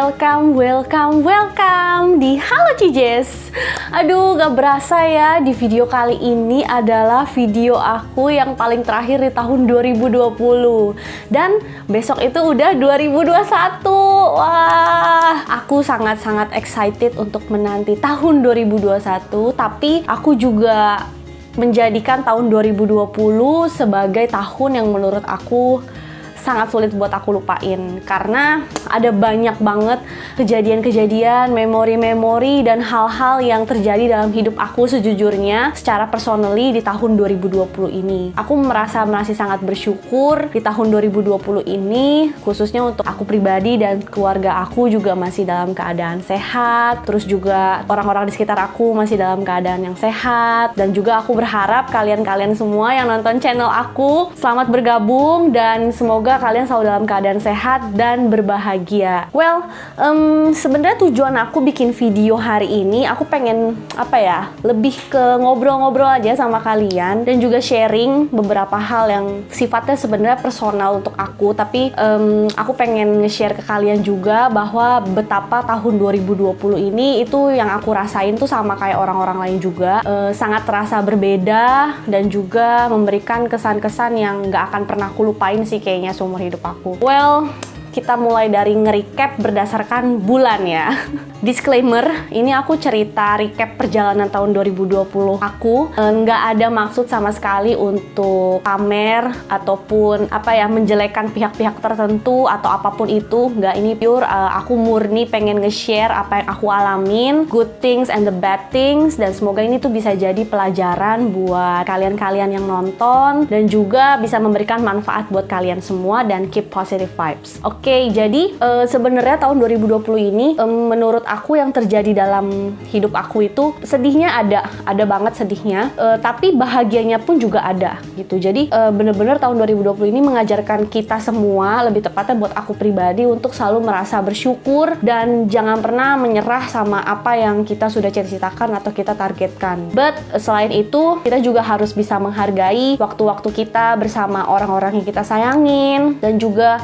welcome di Halo Cijes. Aduh, gak berasa ya, di video kali ini adalah video aku yang paling terakhir di tahun 2020. Dan besok itu udah 2021. Wah, aku sangat-sangat excited untuk menanti tahun 2021. Tapi aku juga menjadikan tahun 2020 sebagai tahun yang menurut aku sangat sulit buat aku lupain, karena ada banyak banget kejadian-kejadian, memori-memori, dan hal-hal yang terjadi dalam hidup aku sejujurnya secara personally di tahun 2020 ini. Aku masih sangat bersyukur di tahun 2020 ini, khususnya untuk aku pribadi dan keluarga aku juga masih dalam keadaan sehat, terus juga orang-orang di sekitar aku masih dalam keadaan yang sehat, dan juga aku berharap kalian-kalian semua yang nonton channel aku selamat bergabung dan semoga kalian selalu dalam keadaan sehat dan berbahagia. Well, sebenarnya tujuan aku bikin video hari ini, aku pengen lebih ke ngobrol-ngobrol aja sama kalian dan juga sharing beberapa hal yang sifatnya sebenarnya personal untuk aku, tapi aku pengen nge-share ke kalian juga bahwa betapa tahun 2020 ini itu yang aku rasain tuh sama kayak orang-orang lain juga, sangat terasa berbeda dan juga memberikan kesan-kesan yang gak akan pernah aku lupain sih kayaknya seumur hidup aku. Well, kita mulai dari nge-recap berdasarkan bulan ya. Disclaimer, ini aku cerita recap perjalanan tahun 2020 aku. Nggak ada maksud sama sekali untuk pamer ataupun menjelekan pihak-pihak tertentu atau apapun itu. Nggak, ini pure aku murni pengen nge-share apa yang aku alamin, good things and the bad things, dan semoga ini tuh bisa jadi pelajaran buat kalian-kalian yang nonton dan juga bisa memberikan manfaat buat kalian semua dan keep positive vibes. Oke, jadi sebenarnya tahun 2020 ini menurut aku yang terjadi dalam hidup aku itu sedihnya ada banget sedihnya, tapi bahagianya pun juga ada gitu. Jadi bener-bener tahun 2020 ini mengajarkan kita semua, lebih tepatnya buat aku pribadi, untuk selalu merasa bersyukur dan jangan pernah menyerah sama apa yang kita sudah cita-citakan atau kita targetkan. But selain itu, kita juga harus bisa menghargai waktu-waktu kita bersama orang-orang yang kita sayangin, dan juga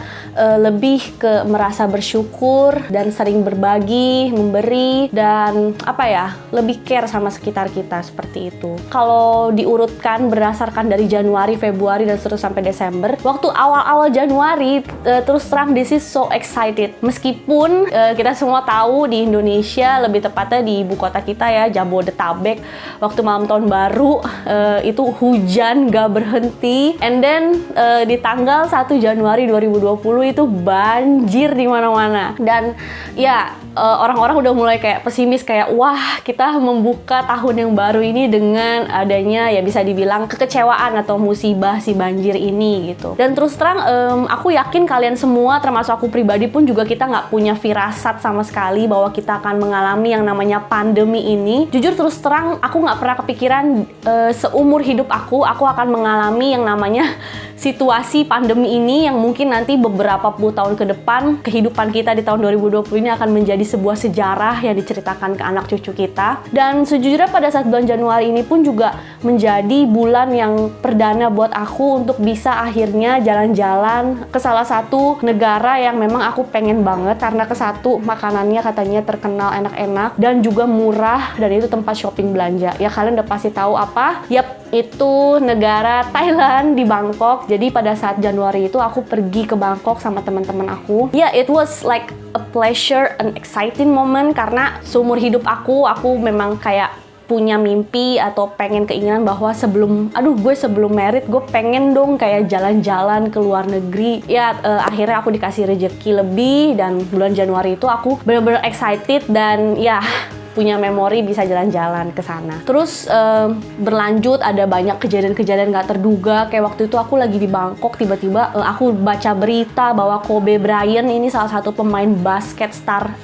lebih ke merasa bersyukur dan sering berbagi, memberi, dan lebih care sama sekitar kita, seperti itu. Kalau diurutkan berdasarkan dari Januari, Februari, dan terus sampai Desember, waktu awal-awal Januari, terus terang this is so excited. Meskipun kita semua tahu di Indonesia, lebih tepatnya di ibu kota kita ya, Jabodetabek, waktu malam tahun baru itu hujan gak berhenti, and then di tanggal 1 Januari 2020 itu banjir di mana-mana. Dan ya, orang-orang udah mulai kayak pesimis, kayak wah, kita membuka tahun yang baru ini dengan adanya ya bisa dibilang kekecewaan atau musibah si banjir ini gitu. Dan terus terang aku yakin kalian semua termasuk aku pribadi pun juga kita nggak punya firasat sama sekali bahwa kita akan mengalami yang namanya pandemi ini. Jujur terus terang aku nggak pernah kepikiran seumur hidup aku akan mengalami yang namanya situasi pandemi ini, yang mungkin nanti beberapa puluh tahun ke depan kehidupan kita di tahun 2020 ini akan menjadi sebuah sejarah yang diceritakan ke anak cucu kita. Dan sejujurnya pada saat bulan Januari ini pun juga menjadi bulan yang perdana buat aku untuk bisa akhirnya jalan-jalan ke salah satu negara yang memang aku pengen banget, karena satu, makanannya katanya terkenal enak-enak dan juga murah, dan itu tempat shopping belanja. Ya kalian udah pasti tahu apa? Yap, itu negara Thailand, di Bangkok. Jadi pada saat Januari itu aku pergi ke Bangkok sama teman-teman aku. Ya, it was like a pleasure, an exciting moment, karena seumur hidup aku memang kayak punya mimpi atau keinginan bahwa sebelum merit gue pengen dong kayak jalan-jalan ke luar negeri. Ya akhirnya aku dikasih rezeki lebih, dan bulan Januari itu aku benar-benar excited dan ya punya memori bisa jalan-jalan ke sana. Terus berlanjut ada banyak kejadian-kejadian gak terduga, kayak waktu itu aku lagi di Bangkok, tiba-tiba aku baca berita bahwa Kobe Bryant ini salah satu pemain basket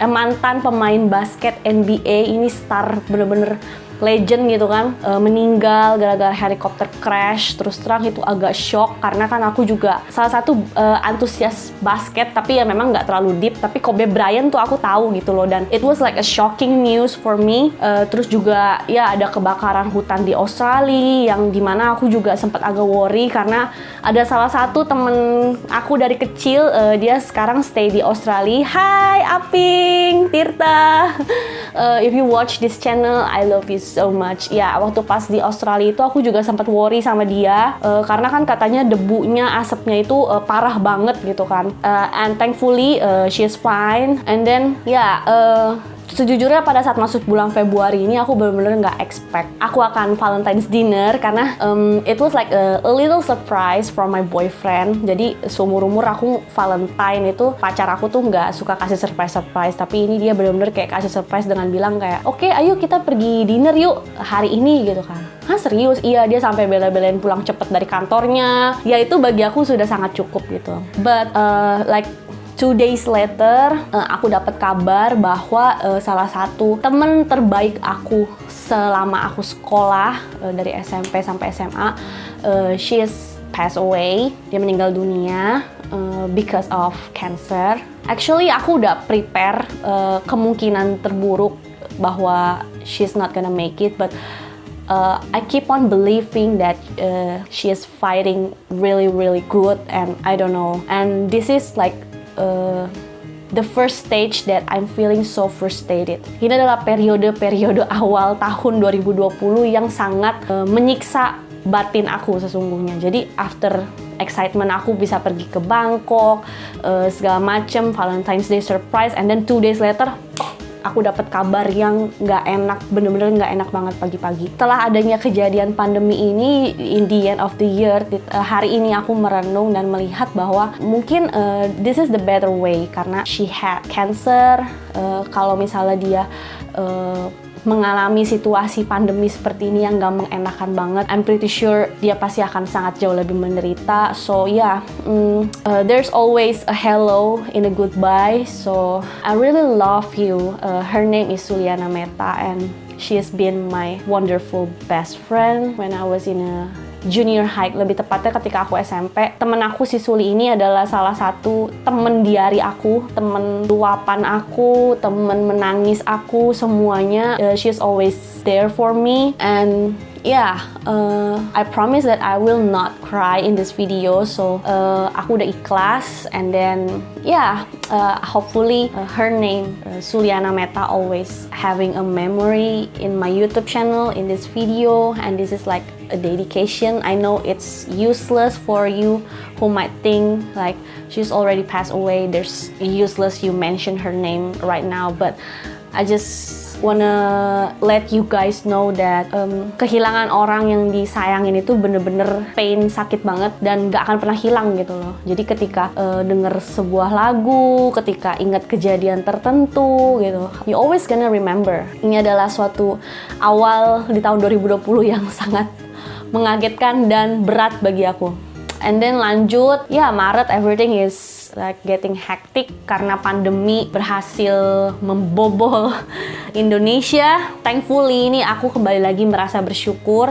mantan pemain basket NBA, ini star bener-bener legend gitu kan, meninggal gara-gara helikopter crash. Terus terang itu agak shock karena kan aku juga salah satu antusias basket, tapi ya memang nggak terlalu deep. Tapi Kobe Bryant tuh aku tahu gitu loh, dan it was like a shocking news for me. Terus juga ya ada kebakaran hutan di Australia yang dimana aku juga sempat agak worry karena ada salah satu temen aku dari kecil, dia sekarang stay di Australia. Hai Aping, Tirta, if you watch this channel, I love you so much. Ya, waktu pas di Australia itu aku juga sempat worry sama dia, karena kan katanya debunya, asapnya itu parah banget gitu kan. And thankfully she is fine. And then sejujurnya pada saat masuk bulan Februari ini aku benar-benar nggak expect aku akan Valentine's dinner karena it was like a little surprise from my boyfriend. Jadi seumur-umur aku Valentine itu pacar aku tuh nggak suka kasih surprise, tapi ini dia benar-benar kayak kasih surprise dengan bilang kayak oke, ayo kita pergi dinner yuk hari ini gitu kan. Hah, serius? Iya, dia sampai bela-belain pulang cepet dari kantornya. Ya itu bagi aku sudah sangat cukup gitu. But like 2 days later, aku dapat kabar bahwa salah satu temen terbaik aku selama aku sekolah dari SMP sampai SMA, she is passed away. Dia meninggal dunia because of cancer. Actually, aku udah prepare kemungkinan terburuk bahwa she's not gonna make it, but I keep on believing that she is fighting really, really good, and I don't know. And this is like the first stage that I'm feeling so frustrated. Ini adalah periode awal tahun 2020 yang sangat menyiksa batin aku sesungguhnya. Jadi after excitement aku bisa pergi ke Bangkok, segala macem, Valentine's Day surprise, and then 2 days later aku dapat kabar yang nggak enak, bener-bener nggak enak banget pagi-pagi. Setelah adanya kejadian pandemi ini, in the end of the year, hari ini aku merenung dan melihat bahwa mungkin this is the better way karena she had cancer. Kalau misalnya dia mengalami situasi pandemi seperti ini yang gak mengenakan banget, I'm pretty sure dia pasti akan sangat jauh lebih menderita. So there's always a hello in a goodbye. So I really love you. Her name is Suliana Meta, and she has been my wonderful best friend when I was in a junior high, lebih tepatnya ketika aku SMP. Temen aku si Suli ini adalah salah satu temen diari aku, temen luapan aku, temen menangis aku, semuanya. She's always there for me, and I promise that I will not cry in this video. So aku udah ikhlas, and then hopefully her name Suliana Meta always having a memory in my YouTube channel in this video, and this is like a dedication. I know it's useless for you who might think like she's already passed away. There's useless you mention her name right now, but I just wanna let you guys know that kehilangan orang yang disayangin itu bener-bener pain, sakit banget, dan gak akan pernah hilang gitu loh. Jadi ketika denger sebuah lagu, ketika ingat kejadian tertentu gitu, you always gonna remember. Ini adalah suatu awal di tahun 2020 yang sangat mengagetkan dan berat bagi aku. And then lanjut, Maret everything is like getting hectic karena pandemi berhasil membobol Indonesia. Thankfully ini aku kembali lagi merasa bersyukur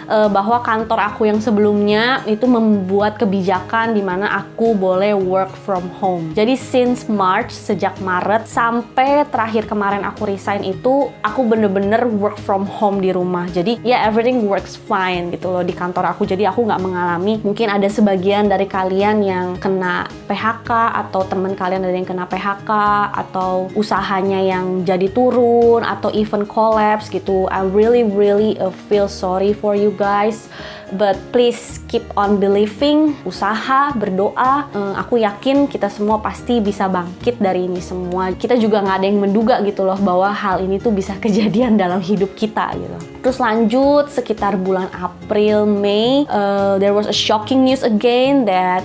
bahwa kantor aku yang sebelumnya itu membuat kebijakan di mana aku boleh work from home. Jadi since March, sejak Maret sampai terakhir kemarin aku resign itu, aku bener-bener work from home di rumah. Jadi everything works fine gitu loh di kantor aku. Jadi aku nggak mengalami, mungkin ada sebagian dari kalian yang kena PHK, atau teman kalian ada yang kena PHK, atau usahanya yang jadi turun, atau even collapse gitu. I really feel sorry for you guys, but please keep on believing, usaha, berdoa. Aku yakin kita semua pasti bisa bangkit dari ini semua. Kita juga nggak ada yang menduga gitu loh bahwa hal ini tuh bisa kejadian dalam hidup kita gitu. Terus lanjut sekitar bulan April, Mei, there was a shocking news again that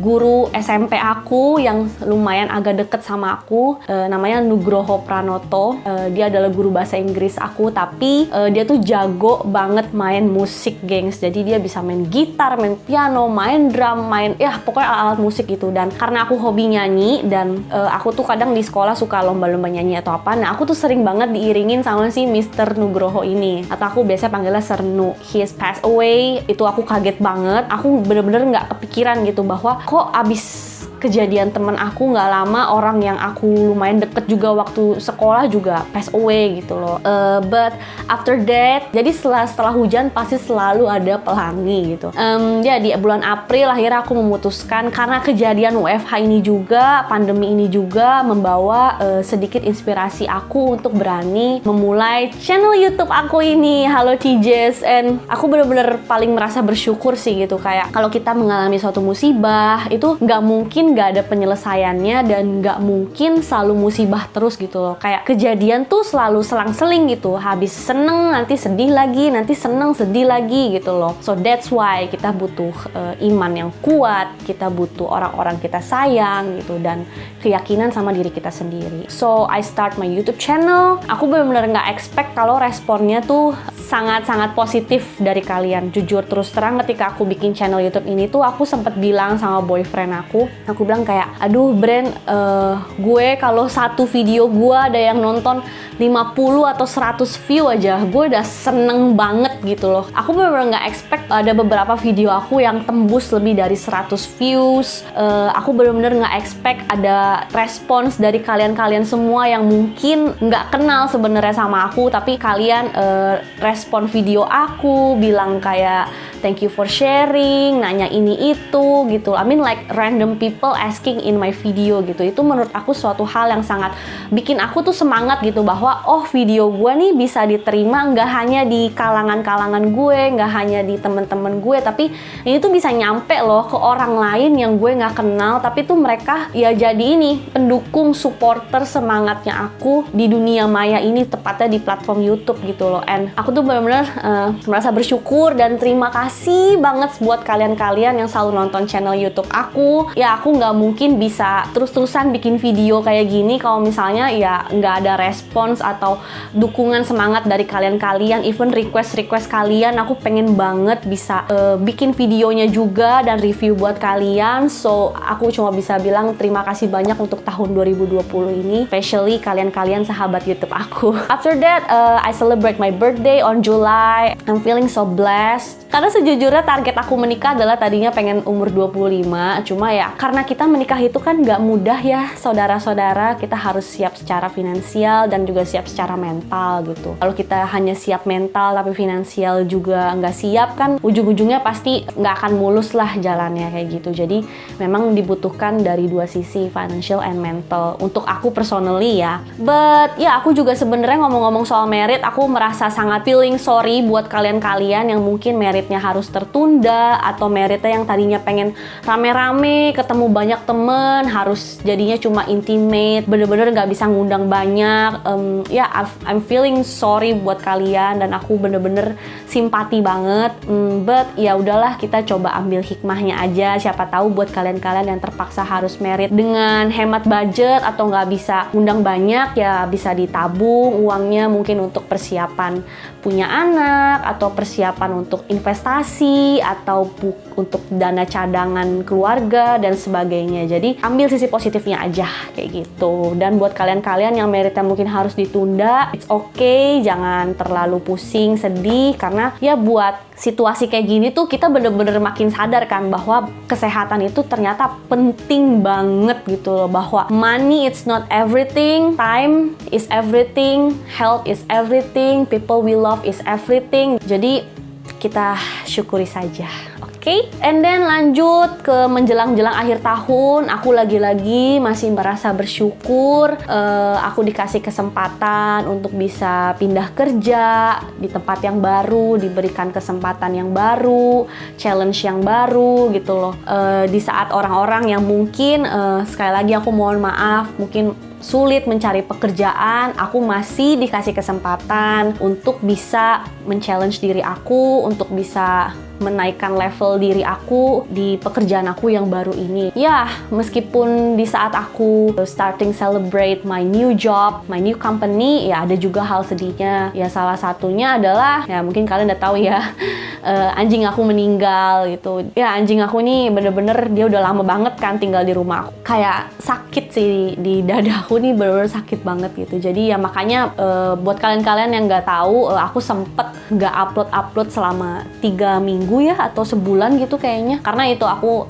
guru SMP aku yang lumayan agak deket sama aku, namanya Nugroho Pranoto. Dia adalah guru bahasa Inggris aku, tapi dia tuh jago banget main musik, gengs. Jadi dia bisa main gitar, main piano, main drum, main pokoknya alat musik gitu. Dan karena aku hobi nyanyi dan aku tuh kadang di sekolah suka lomba-lomba nyanyi atau apa, nah aku tuh sering banget diiringin sama si Mr. Nugroho ini, atau aku biasanya panggilnya Sir Nu. He is passed away. Itu aku kaget banget. Aku bener-bener nggak kepikiran gitu bahwa kok abis kejadian temen aku nggak lama, orang yang aku lumayan deket juga waktu sekolah juga pass away gitu loh. But after that, jadi setelah hujan pasti selalu ada pelangi gitu. Ya di bulan April akhirnya aku memutuskan, karena kejadian WFH ini juga, pandemi ini juga membawa sedikit inspirasi aku untuk berani memulai channel YouTube aku ini, Halo Cijes. And aku bener-bener paling merasa bersyukur sih gitu, kayak kalau kita mengalami suatu musibah itu nggak mungkin nggak ada penyelesaiannya dan nggak mungkin selalu musibah terus gitu loh. Kayak kejadian tuh selalu selang-seling gitu, habis seneng nanti sedih lagi, nanti seneng sedih lagi gitu loh. So that's why kita butuh iman yang kuat, kita butuh orang-orang kita sayang gitu, dan keyakinan sama diri kita sendiri. So I start my YouTube channel. Aku benar-benar nggak expect kalau responnya tuh sangat-sangat positif dari kalian. Jujur terus terang, ketika aku bikin channel YouTube ini tuh aku sempet bilang sama boyfriend aku bilang kayak, aduh Bren, gue kalau satu video gue ada yang nonton 50 atau 100 view aja, gue udah seneng banget gitu loh. Aku bener-bener gak expect ada beberapa video aku yang tembus lebih dari 100 views. Aku bener-bener gak expect ada respons dari kalian-kalian semua yang mungkin gak kenal sebenarnya sama aku, tapi kalian respon video aku, bilang kayak thank you for sharing, nanya ini itu gitu. I mean like random people asking in my video gitu. Itu menurut aku suatu hal yang sangat bikin aku tuh semangat gitu, bahwa oh video gue nih bisa diterima nggak hanya di kalangan-kalangan gue, nggak hanya di temen-temen gue, tapi ini tuh bisa nyampe loh ke orang lain yang gue nggak kenal, tapi tuh mereka ya jadi ini pendukung, supporter semangatnya aku di dunia maya ini, tepatnya di platform YouTube gitu loh. And aku tuh benar-benar merasa bersyukur dan terima kasih banget buat kalian-kalian yang selalu nonton channel YouTube aku. Ya aku nggak mungkin bisa terus-terusan bikin video kayak gini kalau misalnya ya nggak ada respons atau dukungan semangat dari kalian-kalian. Even request kalian, aku pengen banget bisa bikin videonya juga dan review buat kalian. So aku cuma bisa bilang terima kasih banyak untuk tahun 2020 ini, especially kalian-kalian sahabat YouTube aku. After that, I celebrate my birthday on July. I'm feeling so blessed. Karena sejujurnya target aku menikah adalah tadinya pengen umur 25, cuma ya karena kita menikah itu kan nggak mudah ya saudara-saudara. Kita harus siap secara finansial dan juga siap secara mental gitu. Kalau kita hanya siap mental tapi finansial juga nggak siap, kan ujung-ujungnya pasti nggak akan mulus lah jalannya kayak gitu. Jadi memang dibutuhkan dari dua sisi, financial and mental, untuk aku personally ya. But ya aku juga sebenarnya ngomong-ngomong soal merit, aku merasa sangat feeling sorry buat kalian-kalian yang mungkin meritnya harus tertunda, atau meritnya yang tadinya pengen rame-rame ketemu banyak temen harus jadinya cuma intimate, bener-bener nggak bisa ngundang banyak. I'm feeling sorry buat kalian dan aku bener-bener simpati banget. But ya udahlah, kita coba ambil hikmahnya aja. Siapa tahu buat kalian-kalian yang terpaksa harus merit dengan hemat budget atau nggak bisa ngundang banyak, ya bisa ditabung uangnya mungkin untuk persiapan punya anak, atau persiapan untuk investasi, atau untuk dana cadangan keluarga dan sebagainya. Jadi ambil sisi positifnya aja kayak gitu. Dan buat kalian-kalian yang meritnya mungkin harus ditunda, it's okay, jangan terlalu pusing, sedih, karena ya buat situasi kayak gini tuh kita bener-bener makin sadar kan bahwa kesehatan itu ternyata penting banget gitu loh, bahwa money it's not everything, time is everything, health is everything, people we love is everything. Jadi kita syukuri saja. Oke, and then lanjut ke menjelang-jelang akhir tahun, aku lagi-lagi masih merasa bersyukur. Aku dikasih kesempatan untuk bisa pindah kerja di tempat yang baru, diberikan kesempatan yang baru, challenge yang baru gitu loh. Di saat orang-orang yang mungkin, sekali lagi aku mohon maaf, mungkin sulit mencari pekerjaan, aku masih dikasih kesempatan untuk bisa men-challenge diri aku, untuk bisa menaikkan level diri aku di pekerjaan aku yang baru ini. Ya, meskipun di saat aku starting celebrate my new job, my new company, ya ada juga hal sedihnya. Ya salah satunya adalah, ya mungkin kalian udah tahu ya, anjing aku meninggal gitu. Ya anjing aku nih bener-bener dia udah lama banget kan tinggal di rumah aku. Kayak sakit sih di dada aku nih, bener-bener sakit banget gitu. Jadi ya makanya buat kalian-kalian yang nggak tahu, aku sempet nggak upload selama 3 minggu ya atau sebulan gitu kayaknya, karena itu aku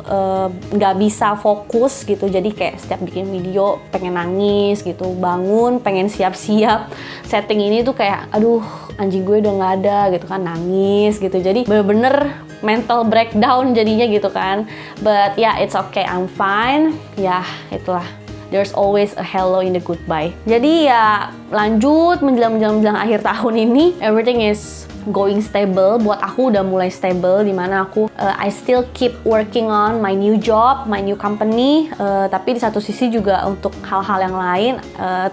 nggak bisa fokus gitu. Jadi kayak setiap bikin video pengen nangis gitu, bangun pengen siap-siap setting ini tuh kayak aduh anjing gue udah nggak ada gitu kan, nangis gitu. Jadi bener-bener mental breakdown jadinya gitu kan. But yeah, it's okay, I'm fine. Ya itulah, there's always a hello in the goodbye. Jadi ya lanjut menjelang akhir tahun ini, everything is going stable. Buat aku udah mulai stable, dimana aku I still keep working on my new job, my new company, tapi di satu sisi juga untuk hal-hal yang lain,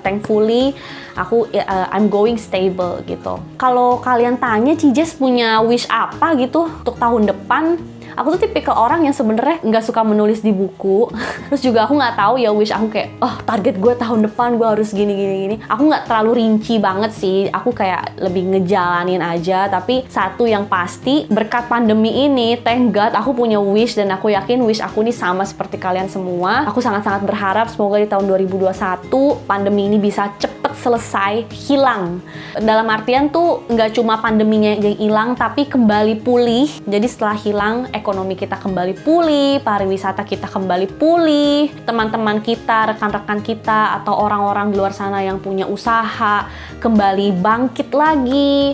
thankfully aku I'm going stable gitu. Kalau kalian tanya Cijes punya wish apa gitu untuk tahun depan, aku tuh tipikal orang yang sebenarnya nggak suka menulis di buku. Terus juga aku nggak tahu ya wish aku kayak, oh target gue tahun depan gue harus gini. Aku nggak terlalu rinci banget sih. Aku kayak lebih ngejalanin aja. Tapi satu yang pasti, berkat pandemi ini, thank God aku punya wish, dan aku yakin wish aku ini sama seperti kalian semua. Aku sangat-sangat berharap semoga di tahun 2021 pandemi ini bisa cepet selesai, hilang. Dalam artian tuh nggak cuma pandeminya yang hilang, tapi kembali pulih. Jadi setelah hilang, ekonomi kita kembali pulih, pariwisata kita kembali pulih, teman-teman kita, rekan-rekan kita, atau orang-orang di luar sana yang punya usaha kembali bangkit lagi,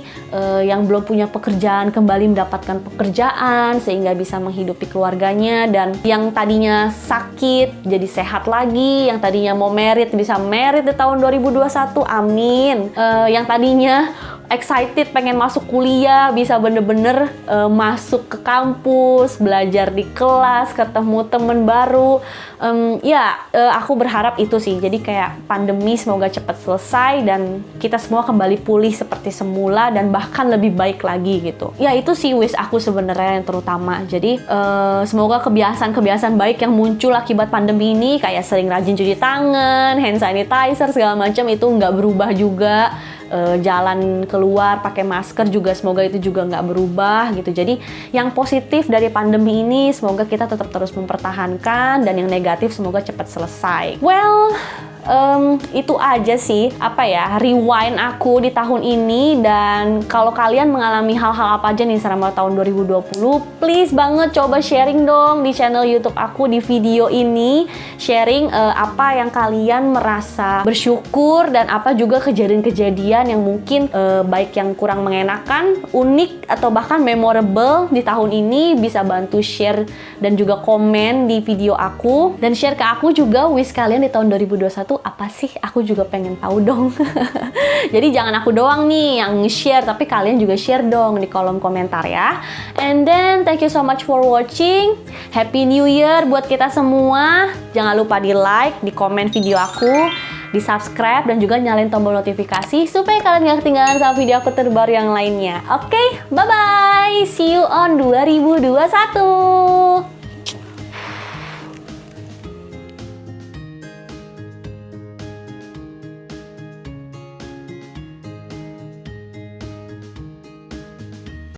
yang belum punya pekerjaan kembali mendapatkan pekerjaan sehingga bisa menghidupi keluarganya, dan yang tadinya sakit jadi sehat lagi, yang tadinya mau merit bisa merit di tahun 2021, amin. Yang tadinya excited pengen masuk kuliah bisa bener-bener masuk ke kampus, belajar di kelas, ketemu temen baru. Aku berharap itu sih. Jadi kayak pandemi semoga cepat selesai dan kita semua kembali pulih seperti semula dan bahkan lebih baik lagi gitu. Ya itu sih wish aku sebenarnya yang terutama. Jadi semoga kebiasaan-kebiasaan baik yang muncul akibat pandemi ini, kayak sering rajin cuci tangan, hand sanitizer segala macam, itu nggak berubah juga. Jalan keluar pakai masker juga semoga itu juga nggak berubah gitu. Jadi yang positif dari pandemi ini semoga kita tetap terus mempertahankan, dan yang negatif semoga cepat selesai. Well, itu aja sih rewind aku di tahun ini. Dan kalau kalian mengalami hal-hal apa aja nih selama tahun 2020, please banget coba sharing dong di channel YouTube aku di video ini. Sharing apa yang kalian merasa bersyukur dan apa juga kejadian-kejadian yang mungkin baik yang kurang mengenakan, unik, atau bahkan memorable di tahun ini. Bisa bantu share dan juga komen di video aku, dan share ke aku juga wish kalian di tahun 2021 apa sih, aku juga pengen tahu dong. Jadi jangan aku doang nih yang share, tapi kalian juga share dong di kolom komentar ya. And then thank you so much for watching. Happy New Year buat kita semua. Jangan lupa di like, di komen video aku, di subscribe, dan juga nyalain tombol notifikasi supaya kalian gak ketinggalan sama video aku terbaru yang lainnya. Oke, bye bye. See you on 2021.